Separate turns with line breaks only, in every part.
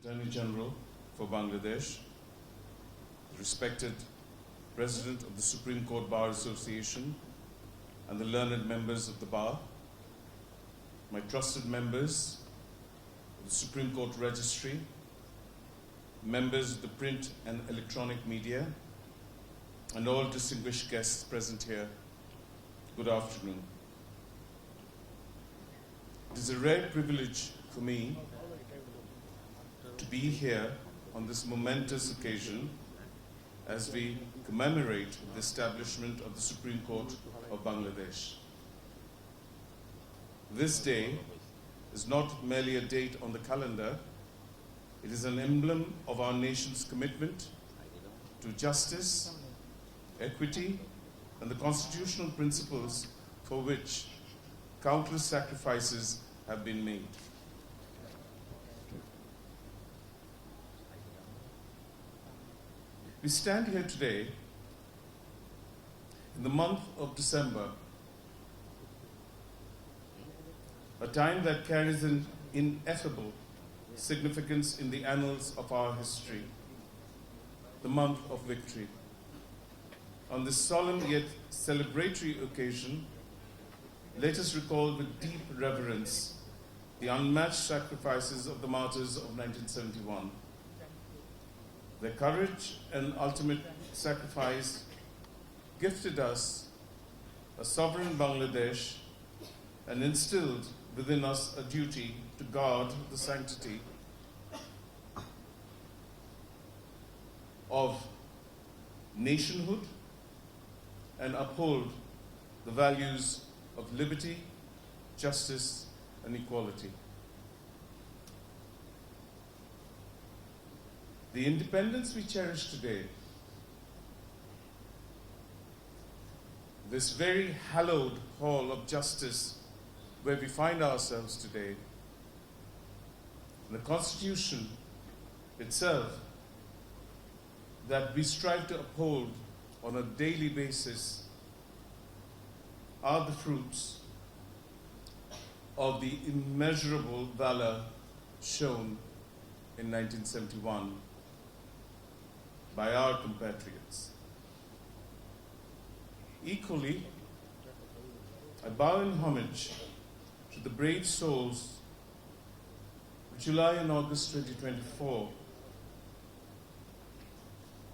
Attorney General for Bangladesh, the respected President of the Supreme Court Bar Association, and the learned members of the Bar, my trusted members of the Supreme Court Registry, members of the print and electronic media, and all distinguished guests present here, good afternoon. It is a rare privilege for me to be here on this momentous occasion as we commemorate the establishment of the Supreme Court of Bangladesh. This day is not merely a date on the calendar, it is an emblem of our nation's commitment to justice, equity, and the constitutional principles for which countless sacrifices have been made. We stand here today in the month of December, a time that carries an ineffable significance in the annals of our history, the month of victory. On this solemn yet celebratory occasion, let us recall with deep reverence the unmatched sacrifices of the martyrs of 1971. Their courage and ultimate sacrifice gifted us a sovereign Bangladesh and instilled within us a duty to guard the sanctity of nationhood and uphold the values of liberty, justice, and equality. The independence we cherish today, this very hallowed hall of justice where we find ourselves today, the Constitution itself that we strive to uphold on a daily basis are the fruits of the immeasurable valor shown in 1971 by our compatriots. Equally, I bow in homage to the brave souls of July and August 2024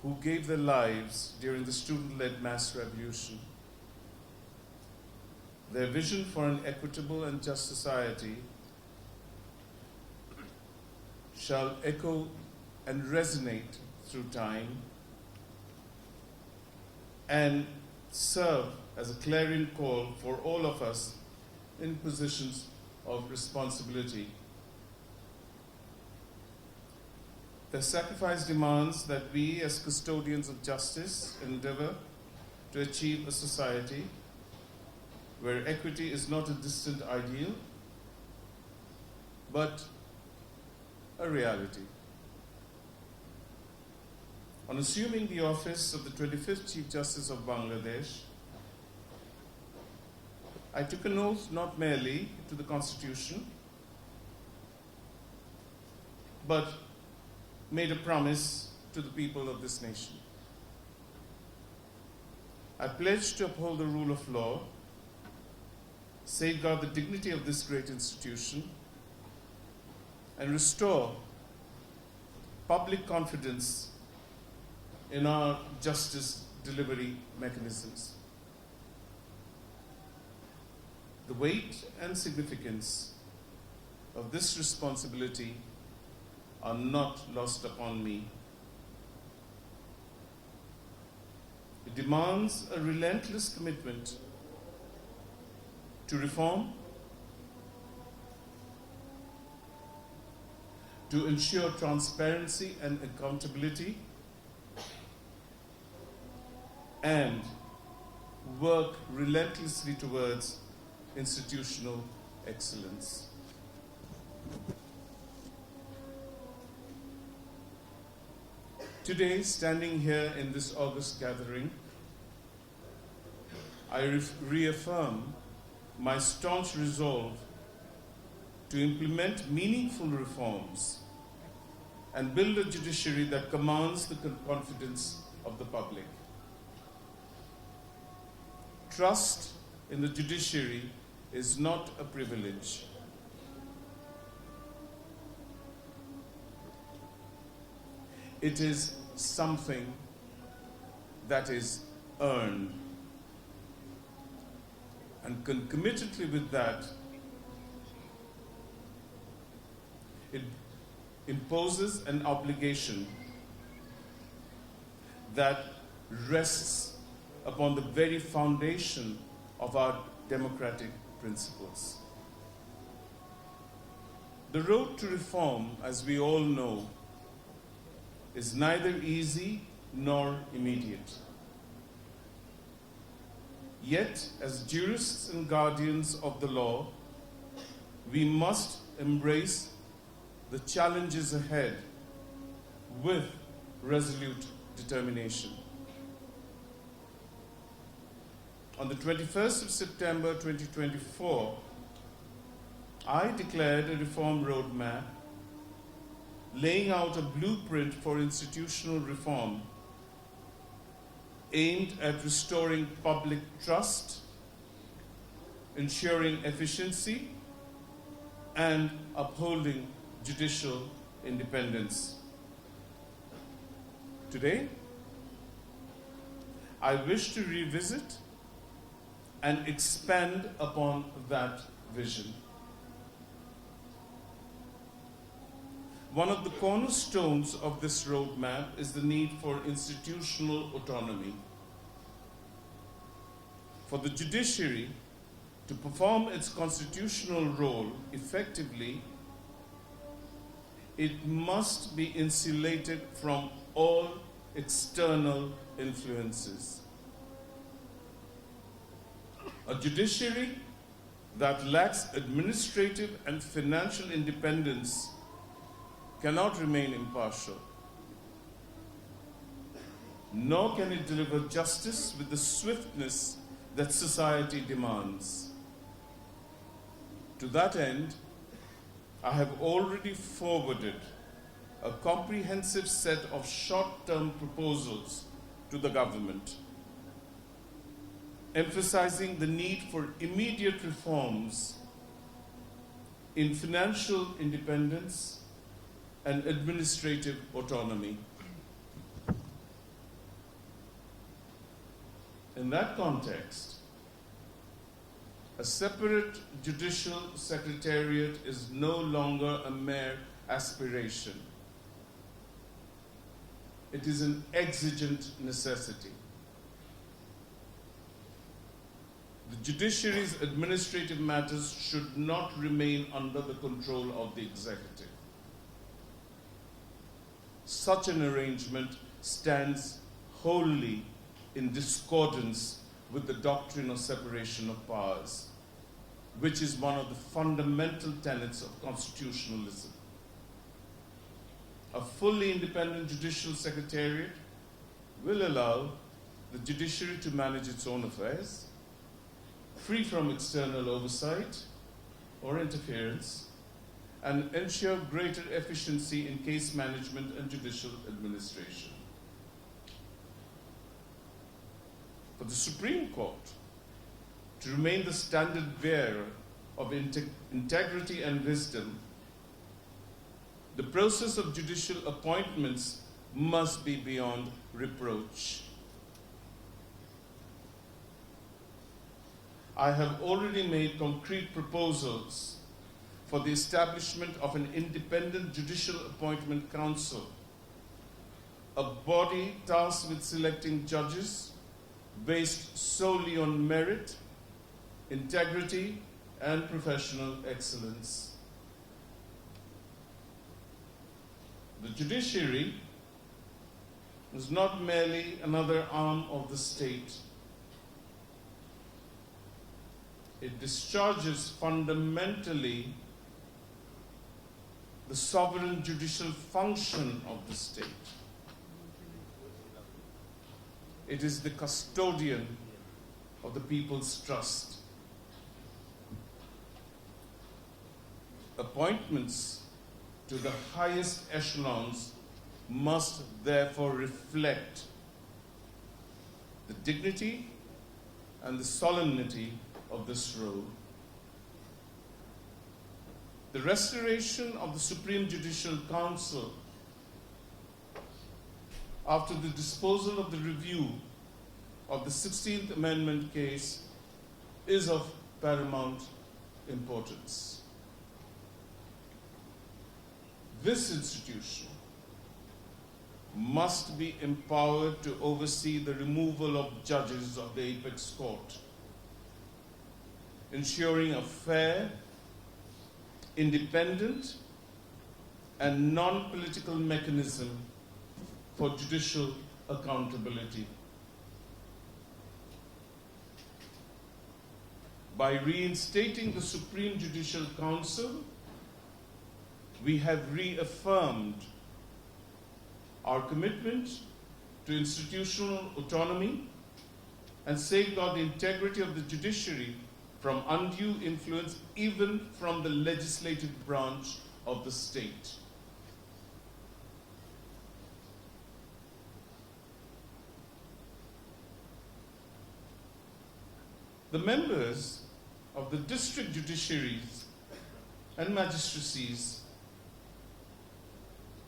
who gave their lives during the student-led mass revolution. Their vision for an equitable and just society shall echo and resonate through time and serve as a clarion call for all of us in positions of responsibility. Their sacrifice demands that we as custodians of justice endeavor to achieve a society where equity is not a distant ideal, but a reality. On assuming the office of the 25th Chief Justice of Bangladesh, I took an oath not merely to the Constitution, but made a promise to the people of this nation. I pledged to uphold the rule of law, safeguard the dignity of this great institution, and restore public confidence in our justice delivery mechanisms. The weight and significance of this responsibility are not lost upon me. It demands a relentless commitment to reform, to ensure transparency and accountability, and work relentlessly towards institutional excellence. Today, standing here in this august gathering, I reaffirm my staunch resolve to implement meaningful reforms and build a judiciary that commands the confidence of the public. Trust in the judiciary is not a privilege. It is something that is earned. And concomitantly with that, it imposes an obligation that rests upon the very foundation of our democratic principles. The road to reform, as we all know, is neither easy nor immediate. Yet, as jurists and guardians of the law, we must embrace the challenges ahead with resolute determination. On the 21st of September 2024, I declared a reform roadmap laying out a blueprint for institutional reform aimed at restoring public trust, ensuring efficiency, and upholding judicial independence. Today, I wish to revisit and expand upon that vision. One of the cornerstones of this roadmap is the need for institutional autonomy. For the judiciary to perform its constitutional role effectively, it must be insulated from all external influences. A judiciary that lacks administrative and financial independence cannot remain impartial, nor can it deliver justice with the swiftness that society demands. To that end, I have already forwarded a comprehensive set of short-term proposals to the government, emphasizing the need for immediate reforms in financial independence and administrative autonomy. In that context, a separate judicial secretariat is no longer a mere aspiration. It is an exigent necessity. The judiciary's administrative matters should not remain under the control of the executive. Such an arrangement stands wholly in discordance with the doctrine of separation of powers, which is one of the fundamental tenets of constitutionalism. A fully independent judicial secretariat will allow the judiciary to manage its own affairs, free from external oversight or interference, and ensure greater efficiency in case management and judicial administration. For the Supreme Court to remain the standard bearer of integrity and wisdom, the process of judicial appointments must be beyond reproach. I have already made concrete proposals for the establishment of an independent judicial appointment council, a body tasked with selecting judges based solely on merit, integrity, and professional excellence. The judiciary is not merely another arm of the state. It discharges fundamentally the sovereign judicial function of the state. It is the custodian of the people's trust. Appointments to the highest echelons must therefore reflect the dignity and the solemnity of this role. The restoration of the Supreme Judicial Council after the disposal of the review of the 16th Amendment case is of paramount importance. This institution must be empowered to oversee the removal of judges of the Apex Court, ensuring a fair, independent, and non-political mechanism for judicial accountability. By reinstating the Supreme Judicial Council, we have reaffirmed our commitment to institutional autonomy and safeguard the integrity of the judiciary from undue influence, even from the legislative branch of the state. The members of the district judiciaries and magistracies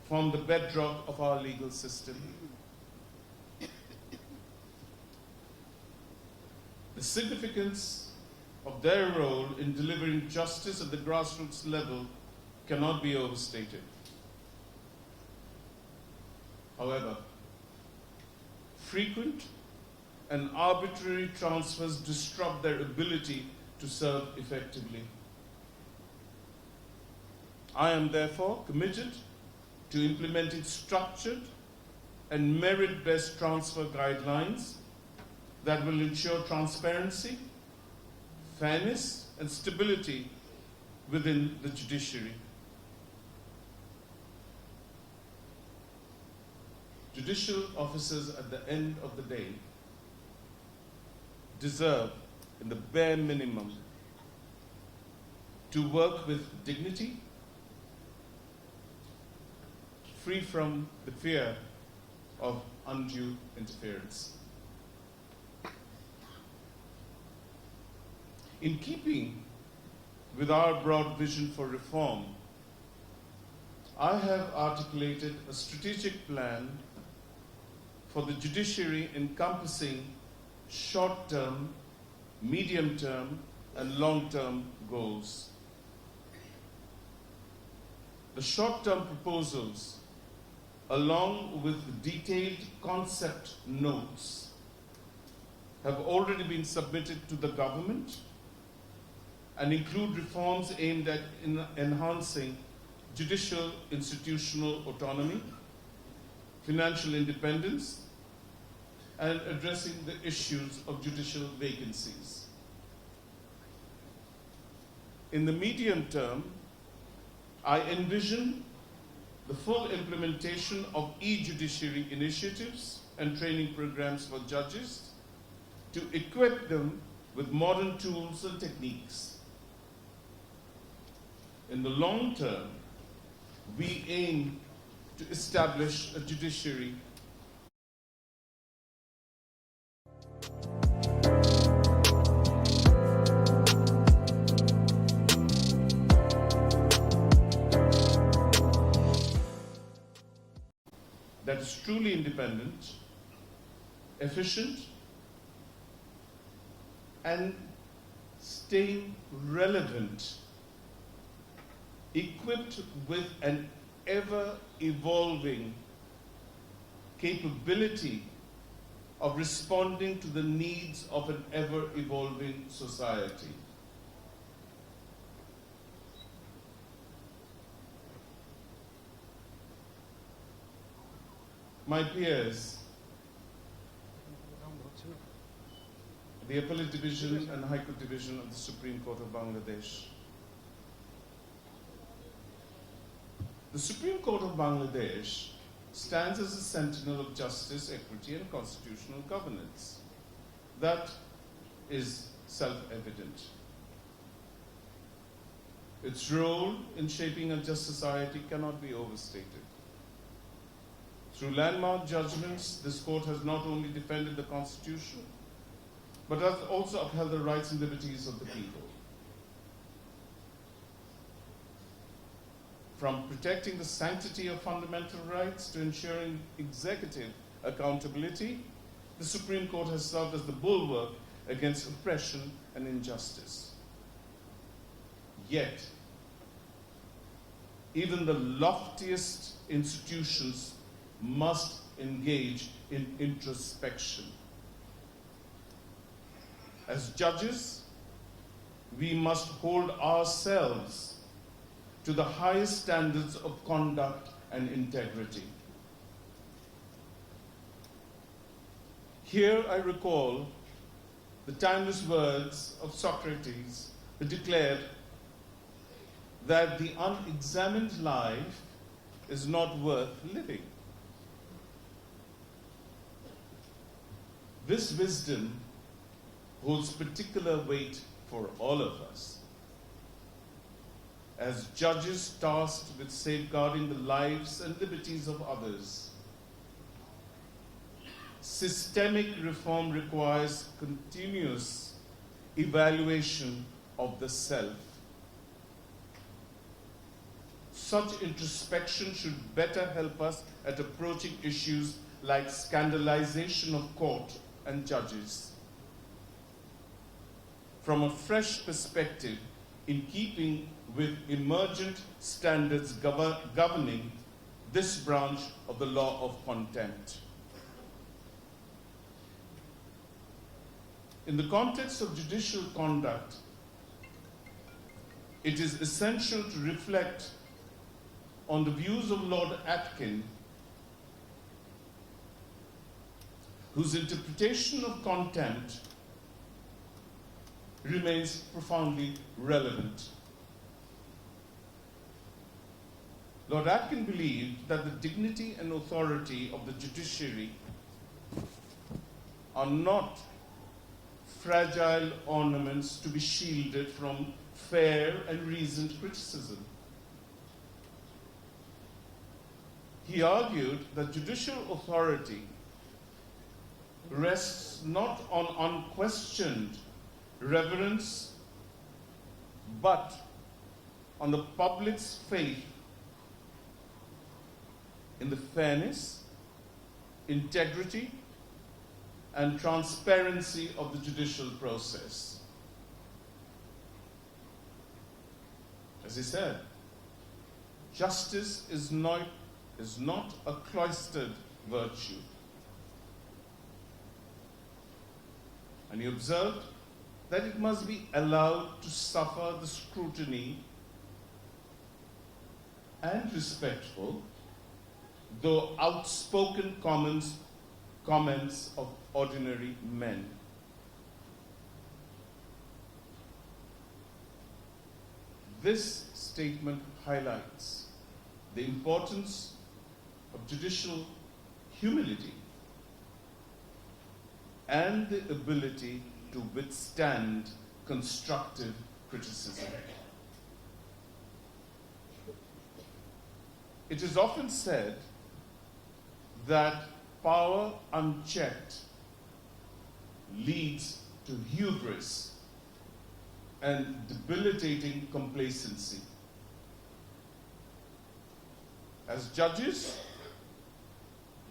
form the bedrock of our legal system. The significance of their role in delivering justice at the grassroots level cannot be overstated. However, frequent and arbitrary transfers disrupt their ability to serve effectively. I am therefore committed to implementing structured and merit-based transfer guidelines that will ensure transparency, fairness, and stability within the judiciary. Judicial officers at the end of the day deserve, in the bare minimum, to work with dignity, free from the fear of undue interference. In keeping with our broad vision for reform, I have articulated a strategic plan for the judiciary encompassing short-term, medium-term, and long-term goals. The short-term proposals, along with detailed concept notes, have already been submitted to the government and include reforms aimed at enhancing judicial institutional autonomy, financial independence, and addressing the issues of judicial vacancies. In the medium term, I envision the full implementation of e-judiciary initiatives and training programs for judges to equip them with modern tools and techniques. In the long term, we aim to establish a judiciary that is truly independent, efficient, and staying relevant, equipped with an ever-evolving capability of responding to the needs of an ever-evolving society. My peers, the Appellate Division and High Court Division of the Supreme Court of Bangladesh. The Supreme Court of Bangladesh stands as a sentinel of justice, equity, and constitutional governance. That is self-evident. Its role in shaping a just society cannot be overstated. Through landmark judgments, this court has not only defended the Constitution, but has also upheld the rights and liberties of the people. From protecting the sanctity of fundamental rights to ensuring executive accountability, the Supreme Court has served as the bulwark against oppression and injustice. Yet, even the loftiest institutions must engage in introspection. As judges, we must hold ourselves to the highest standards of conduct and integrity. Here I recall the timeless words of Socrates, who declared that the unexamined life is not worth living. This wisdom holds particular weight for all of us. As judges tasked with safeguarding the lives and liberties of others, systemic reform requires continuous evaluation of the self. Such introspection should better help us at approaching issues like scandalization of court and judges. From a fresh perspective, in keeping with emergent standards governing this branch of the law of contempt. In the context of judicial conduct, it is essential to reflect on the views of Lord Atkin, whose interpretation of contempt remains profoundly relevant. Lord Atkin believed that the dignity and authority of the judiciary are not fragile ornaments to be shielded from fair and reasoned criticism. He argued that judicial authority rests not on unquestioned reverence, but on the public's faith in the fairness, integrity, and transparency of the judicial process. As he said, justice is not a cloistered virtue. And he observed that it must be allowed to suffer the scrutiny and respectful, though outspoken comments of ordinary men. This statement highlights the importance of judicial humility and the ability to withstand constructive criticism. It is often said that power unchecked leads to hubris and debilitating complacency. As judges,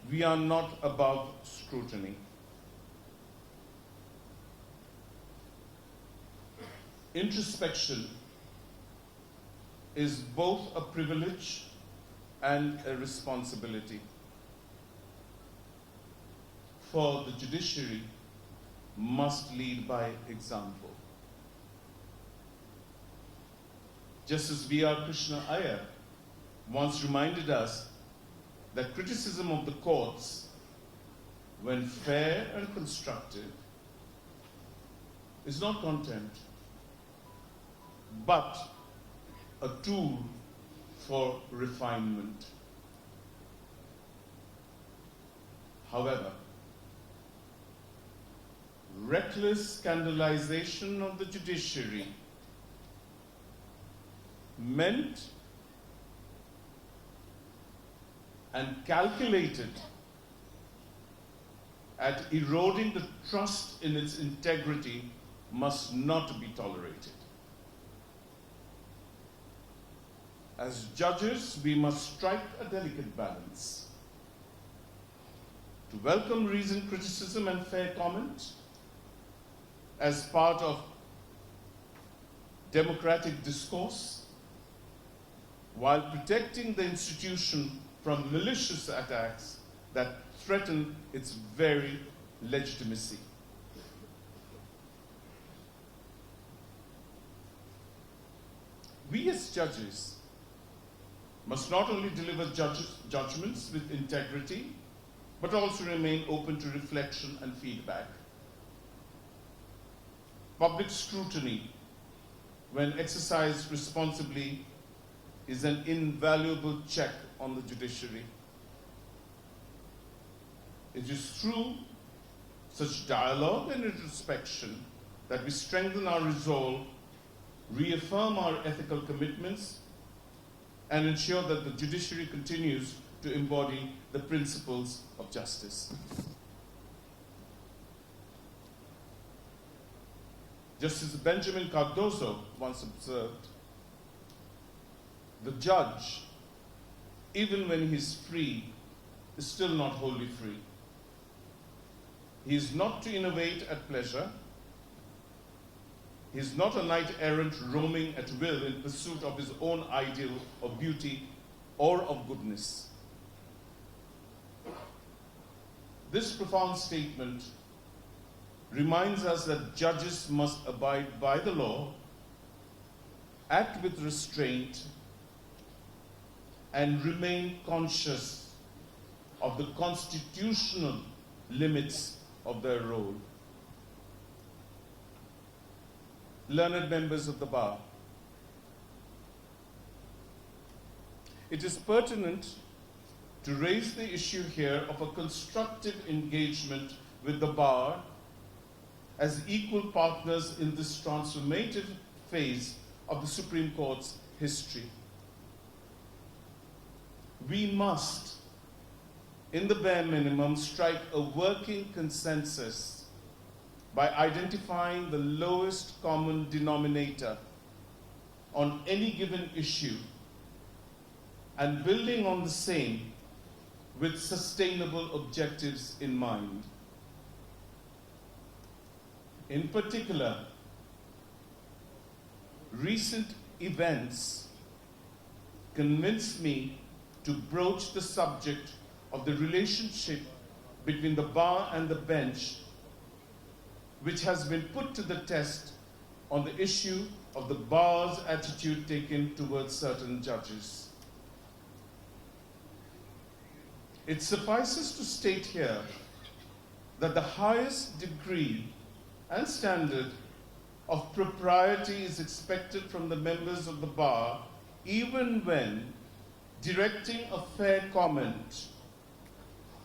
we are not above scrutiny. Introspection is both a privilege and a responsibility. For the judiciary must lead by example. Justice V.R. Krishna Iyer once reminded us that criticism of the courts, when fair and constructive, is not contempt, but a tool for refinement. However, reckless scandalization of the judiciary meant and calculated at eroding the trust in its integrity must not be tolerated. As judges, we must strike a delicate balance to welcome reasoned criticism and fair comment as part of democratic discourse, while protecting the institution from malicious attacks that threaten its very legitimacy. We as judges must not only deliver judgments with integrity, but also remain open to reflection and feedback. Public scrutiny, when exercised responsibly, is an invaluable check on the judiciary. It is through such dialogue and introspection that we strengthen our resolve, reaffirm our ethical commitments, and ensure that the judiciary continues to embody the principles of justice. Justice Benjamin Cardozo once observed, "The judge, even when he is free, is still not wholly free. He is not to innovate at pleasure. He is not a knight-errant roaming at will in pursuit of his own ideal of beauty or of goodness." This profound statement reminds us that judges must abide by the law, act with restraint, and remain conscious of the constitutional limits of their role. Learned members of the bar, it is pertinent to raise the issue here of a constructive engagement with the bar as equal partners in this transformative phase of the Supreme Court's history. We must, in the bare minimum, strike a working consensus by identifying the lowest common denominator on any given issue and building on the same with sustainable objectives in mind. In particular, recent events convinced me to broach the subject of the relationship between the bar and the bench, which has been put to the test on the issue of the bar's attitude taken towards certain judges. It suffices to state here that the highest degree and standard of propriety is expected from the members of the bar, even when directing a fair comment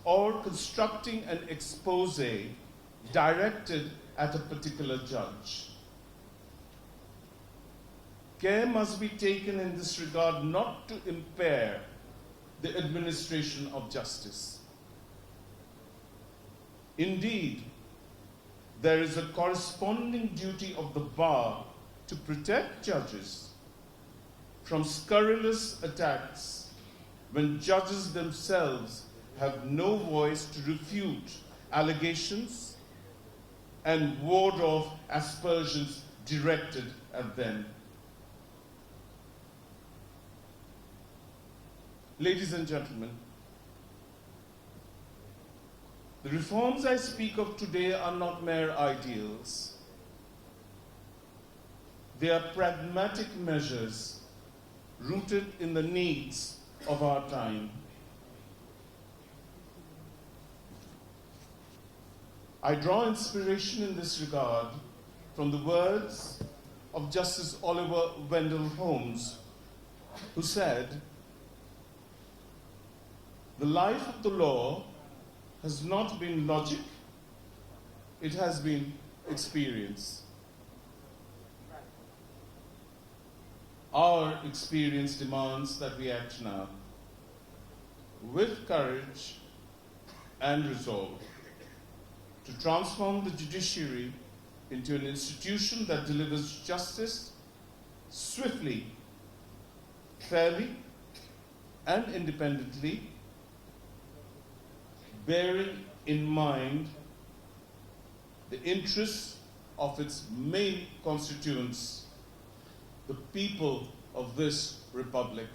or constructing an expose directed at a particular judge. Care must be taken in this regard not to impair the administration of justice. Indeed, there is a corresponding duty of the bar to protect judges from scurrilous attacks when judges themselves have no voice to refute allegations and ward off aspersions directed at them. Ladies and gentlemen, the reforms I speak of today are not mere ideals. They are pragmatic measures rooted in the needs of our time. I draw inspiration in this regard from the words of Justice Oliver Wendell Holmes, who said, "The life of the law has not been logic, it has been experience." our experience demands that we act now with courage and resolve to transform the judiciary into an institution that delivers justice swiftly, fairly, and independently, bearing in mind the interests of its main constituents, the people of this republic.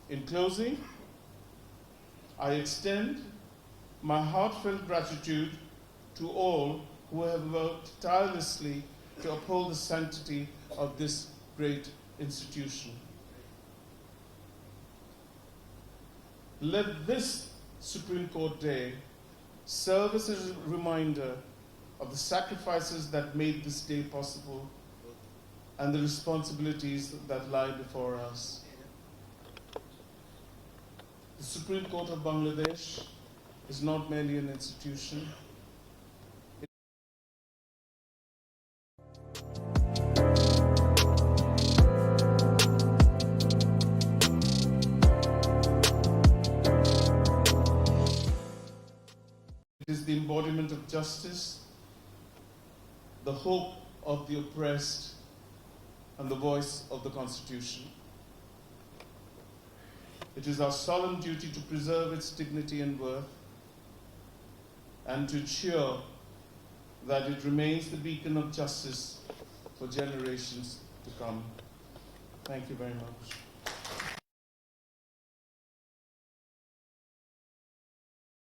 In closing, I extend my heartfelt gratitude to all who have worked tirelessly to uphold the sanctity of this great institution. Let this Supreme Court Day serve as a reminder of the sacrifices that made this day possible and the responsibilities that lie before us. The Supreme Court of Bangladesh is not merely an institution. It is the embodiment of justice, the hope of the oppressed, and the voice of the Constitution. It is our solemn duty to preserve its dignity and worth and to ensure that it remains the beacon of justice for generations to come. Thank you very much.